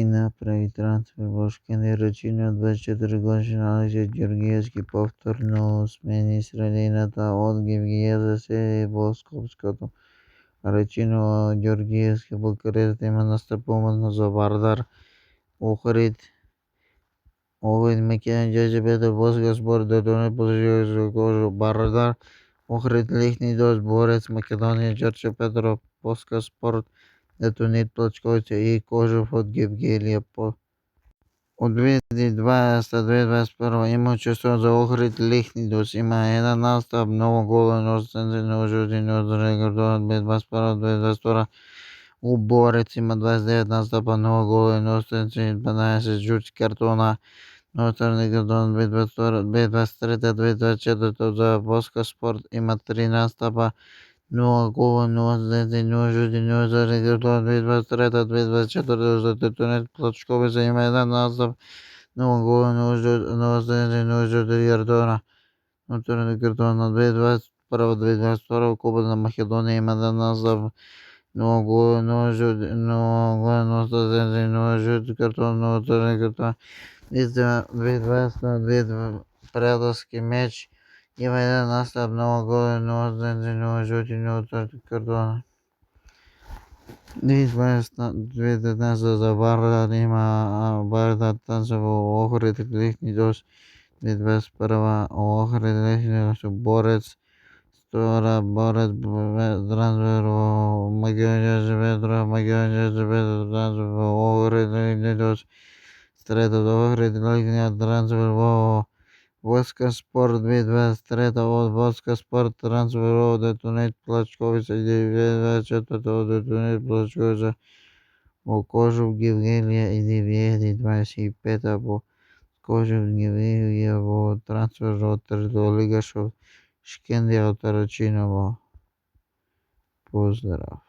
направи трансфер в Шкендия. Рачино, 24-годишен Алексей Георгиевски, повторно смени средината от Гевгия се в Скопското. Рачино Георгиевски Букурещ има настъпването за Вардар. Охрид Македония Джезебета Босгаспор Детонет Позиция Кожо Вардар. Охрид Лихни Дос Борец Македония Джорджо Петров Босгаспорт Детонет Плачковица и Кожов от Гевгелия. От 2020-2021 има участво за Охрид Лихнидос. Има един настъп, много гола, но много жълтини от регулярно 2021-2022. Борец има 29 настъпа, много гола, но 12 жълти картона. Но регулярно 2023-2024 за Боска Спорт има 3 настъпа. 0 гола, 0 злети, 0 жълти, 0 за регулярно 2023-2024 за Детонет Плачковица има един настъп. 0 гола, 0 злети, 0 жълти картона. Но регулярно 2021-2022 Куба на Македония има един настъп. 0 гола, 0 жълти, 0 злети, 0 жълти картона. Но регулярно 2020 приятелски меч има един настъп, 0 гола, 0 злети, 0 жълти, 0 картона. 2019 за Вардар има Вардар Танцево Охрид Лихнидос. 2021 Охрид Лихнидос Борец Стора Борец трансфер Македония Жебедро Македония Жебедро трансфер Охрид Лихнидос. Трета Охрид Лихнидос трансфер Боска Спорт 2023 от Боска Спорт трансфер от Детонет Плачковица 2024 от Детонет Плачковица Кожов Гевгелия и 2025 по Кожов Гевгелия в трансфер от Трета лига Шкендия от Рачиново. Поздрав!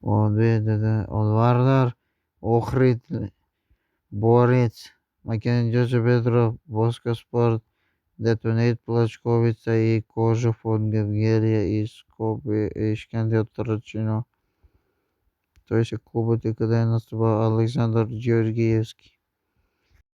От Вардар Охрид Борец Македония Джорджо Петров Боска Спорт Детонет Плачковица и Кожов от Гевгелия и Скопие и Шкендия от Рачино. Той се клубът и къде е настъпал Александър Георгиевски.